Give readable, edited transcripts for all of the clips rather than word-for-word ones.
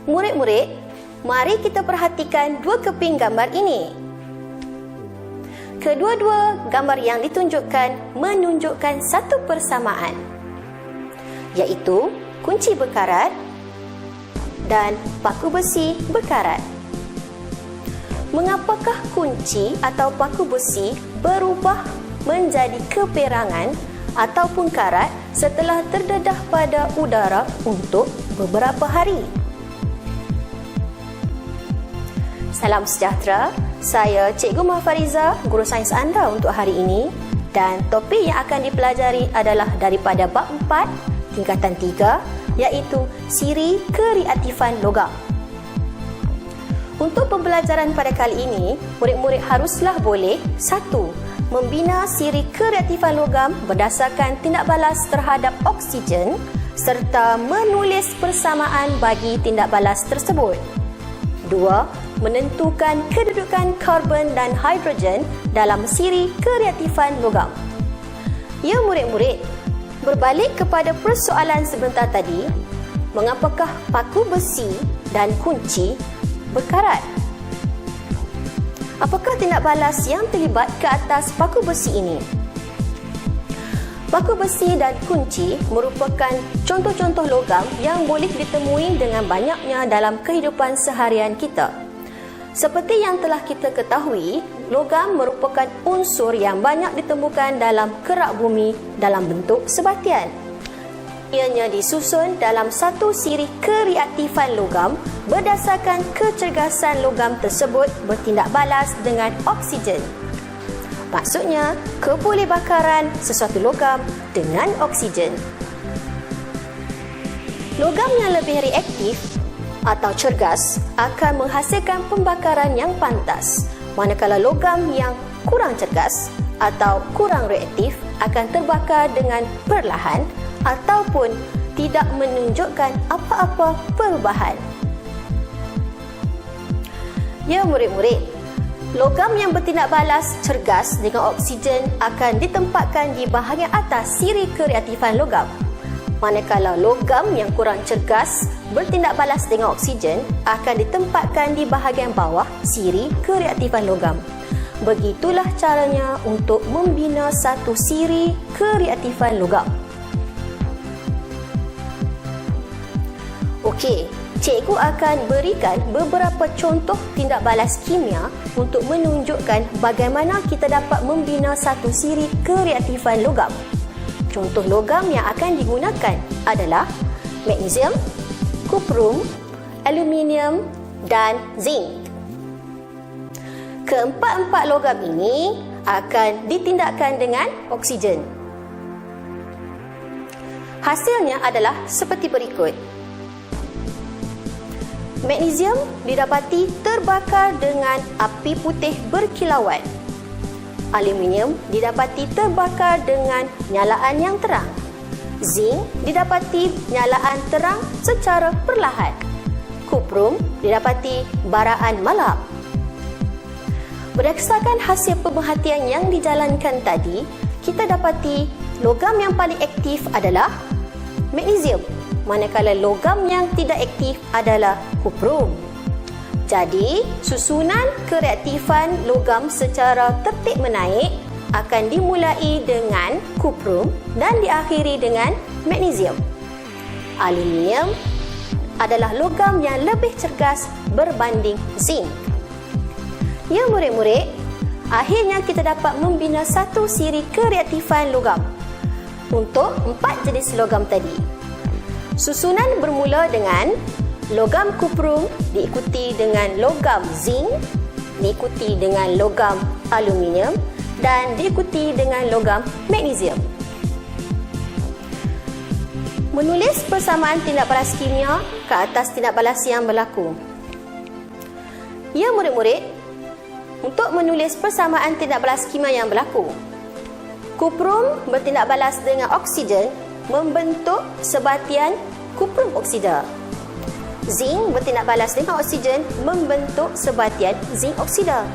Murid-murid, mari kita perhatikan dua keping gambar ini. Kedua-dua gambar yang ditunjukkan menunjukkan satu persamaan, iaitu kunci berkarat dan paku besi berkarat. Mengapakah kunci atau paku besi berubah menjadi keperangan ataupun karat setelah terdedah pada udara untuk beberapa hari? Salam sejahtera, saya Cikgu Mahfariza, guru sains anda untuk hari ini, dan topik yang akan dipelajari adalah daripada bab 4 tingkatan 3, iaitu siri kereaktifan logam. Untuk pembelajaran pada kali ini, murid-murid haruslah boleh 1. Membina siri kereaktifan logam berdasarkan tindak balas terhadap oksigen serta menulis persamaan bagi tindak balas tersebut. 2. Menentukan kedudukan karbon dan hidrogen dalam siri kereaktifan logam. Ya murid-murid, berbalik kepada persoalan sebentar tadi, mengapakah paku besi dan kunci berkarat? Apakah tindak balas yang terlibat ke atas paku besi ini? Paku besi dan kunci merupakan contoh-contoh logam yang boleh ditemui dengan banyaknya dalam kehidupan seharian kita. Seperti yang telah kita ketahui, logam merupakan unsur yang banyak ditemukan dalam kerak bumi dalam bentuk sebatian. Ianya disusun dalam satu siri kereaktifan logam berdasarkan kecergasan logam tersebut bertindak balas dengan oksigen. Maksudnya, kebolehbakaran sesuatu logam dengan oksigen. Logam yang lebih reaktif atau cergas akan menghasilkan pembakaran yang pantas, manakala logam yang kurang cergas atau kurang reaktif akan terbakar dengan perlahan ataupun tidak menunjukkan apa-apa perubahan. Ya murid-murid, logam yang bertindak balas cergas dengan oksigen akan ditempatkan di bahagian atas siri kereaktifan logam. Manakala logam yang kurang cergas bertindak balas dengan oksigen akan ditempatkan di bahagian bawah siri kereaktifan logam. Begitulah caranya untuk membina satu siri kereaktifan logam. Okey, cikgu akan berikan beberapa contoh tindak balas kimia untuk menunjukkan bagaimana kita dapat membina satu siri kereaktifan logam. Contoh logam yang akan digunakan adalah magnesium, kuprum, aluminium dan zinc. Keempat-empat logam ini akan ditindakkan dengan oksigen. Hasilnya adalah seperti berikut. Magnesium didapati terbakar dengan api putih berkilauan. Aluminium didapati terbakar dengan nyalaan yang terang. Zinc didapati nyalaan terang secara perlahan. Kuprum didapati baraan malap. Berdasarkan hasil pemerhatian yang dijalankan tadi, kita dapati logam yang paling aktif adalah magnesium, manakala logam yang tidak aktif adalah kuprum. Jadi, susunan kereaktifan logam secara tertib menaik akan dimulai dengan kuprum dan diakhiri dengan magnesium. Aluminium adalah logam yang lebih cergas berbanding zinc. Ya murid-murid, akhirnya kita dapat membina satu siri kereaktifan logam untuk 4 jenis logam tadi. Susunan bermula dengan logam kuprum diikuti dengan logam zinc, diikuti dengan logam aluminium dan diikuti dengan logam magnesium. Menulis persamaan tindak balas kimia ke atas tindak balas yang berlaku. Ya murid-murid, untuk menulis persamaan tindak balas kimia yang berlaku, kuprum bertindak balas dengan oksigen membentuk sebatian kuprum oksida. Zinc bertindak balas dengan oksigen membentuk sebatian zinc oksida.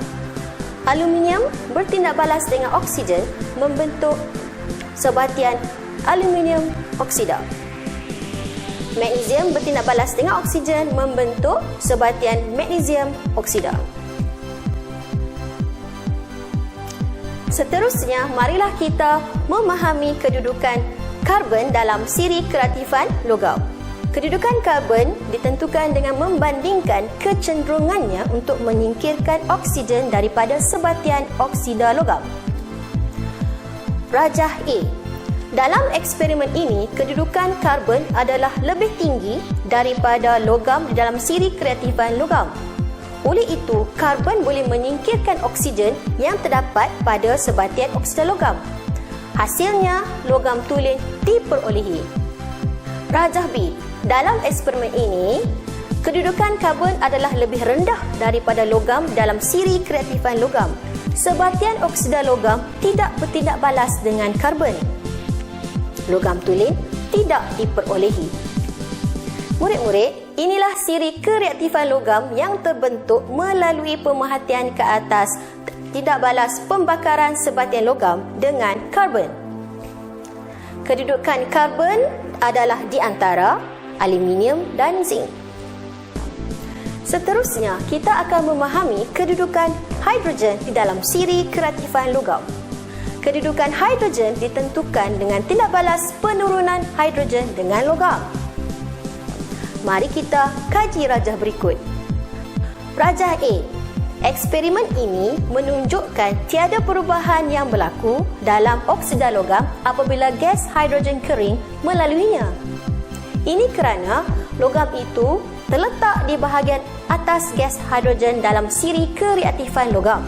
Aluminium bertindak balas dengan oksigen membentuk sebatian aluminium oksida. Magnesium bertindak balas dengan oksigen membentuk sebatian magnesium oksida. Seterusnya, marilah kita memahami kedudukan karbon dalam siri kereaktifan logam. Kedudukan karbon ditentukan dengan membandingkan kecenderungannya untuk menyingkirkan oksigen daripada sebatian oksida logam. Rajah A. Dalam eksperimen ini, kedudukan karbon adalah lebih tinggi daripada logam di dalam siri kereaktifan logam. Oleh itu, karbon boleh menyingkirkan oksigen yang terdapat pada sebatian oksida logam. Hasilnya, logam tulen diperolehi. Rajah B. Dalam eksperimen ini, kedudukan karbon adalah lebih rendah daripada logam dalam siri kereaktifan logam. Sebatian oksida logam tidak bertindak balas dengan karbon. Logam tulen tidak diperolehi. Murid-murid, inilah siri kereaktifan logam yang terbentuk melalui pemerhatian ke atas tidak balas pembakaran sebatian logam dengan karbon. Kedudukan karbon adalah di antara aluminium dan zinc. Seterusnya, kita akan memahami kedudukan hidrogen di dalam siri kereaktifan logam. Kedudukan hidrogen ditentukan dengan tindak balas penurunan hidrogen dengan logam. Mari kita kaji rajah berikut. Rajah A. Eksperimen ini menunjukkan tiada perubahan yang berlaku dalam oksida logam apabila gas hidrogen kering melaluinya. Ini kerana logam itu terletak di bahagian atas gas hidrogen dalam siri kereaktifan logam.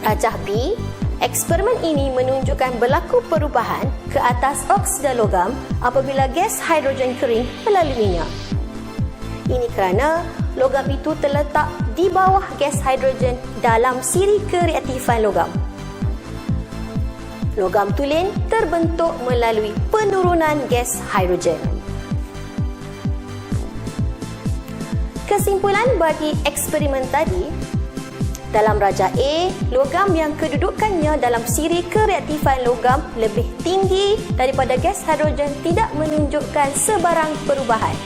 Rajah B. Eksperimen ini menunjukkan berlaku perubahan ke atas oksida logam apabila gas hidrogen kering melaluinya. Ini kerana logam itu terletak di bawah gas hidrogen dalam siri kereaktifan logam. Logam tulen terbentuk melalui penurunan gas hidrogen. Kesimpulan bagi eksperimen tadi, dalam rajah A, logam yang kedudukannya dalam siri kereaktifan logam lebih tinggi daripada gas hidrogen tidak menunjukkan sebarang perubahan.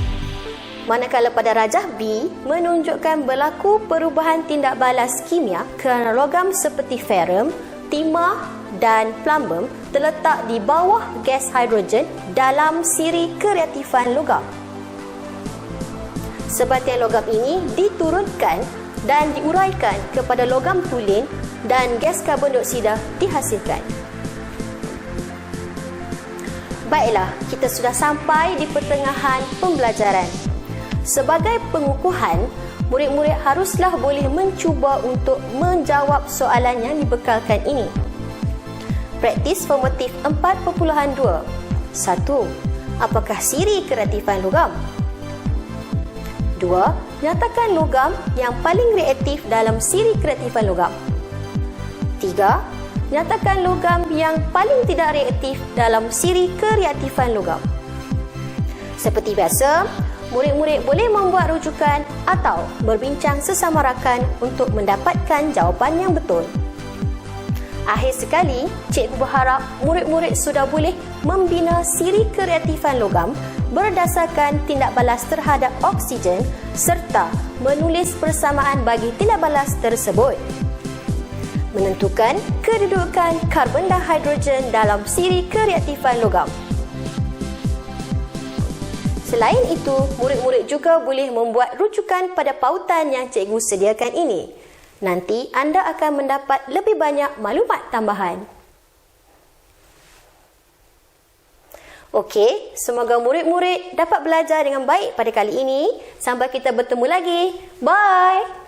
Manakala pada rajah B, menunjukkan berlaku perubahan tindak balas kimia kerana logam seperti ferrum, timah dan plumbum terletak di bawah gas hidrogen dalam siri kereaktifan logam. Sebatian logam ini diturunkan dan diuraikan kepada logam tulen dan gas karbon dioksida dihasilkan. Baiklah, kita sudah sampai di pertengahan pembelajaran. Sebagai pengukuhan, murid-murid haruslah boleh mencuba untuk menjawab soalan yang dibekalkan ini. Praktis formatif 4.2. 1. Apakah siri kereaktifan logam? 2. Nyatakan logam yang paling reaktif dalam siri kereaktifan logam. 3. Nyatakan logam yang paling tidak reaktif dalam siri kereaktifan logam. Seperti biasa, murid-murid boleh membuat rujukan atau berbincang sesama rakan untuk mendapatkan jawapan yang betul. Akhir sekali, cikgu berharap murid-murid sudah boleh membina siri kereaktifan logam berdasarkan tindak balas terhadap oksigen serta menulis persamaan bagi tindak balas tersebut. Menentukan kedudukan karbon dan hidrogen dalam siri kereaktifan logam. Selain itu, murid-murid juga boleh membuat rujukan pada pautan yang cikgu sediakan ini. Nanti anda akan mendapat lebih banyak maklumat tambahan. Okey, semoga murid-murid dapat belajar dengan baik pada kali ini. Sampai kita bertemu lagi. Bye!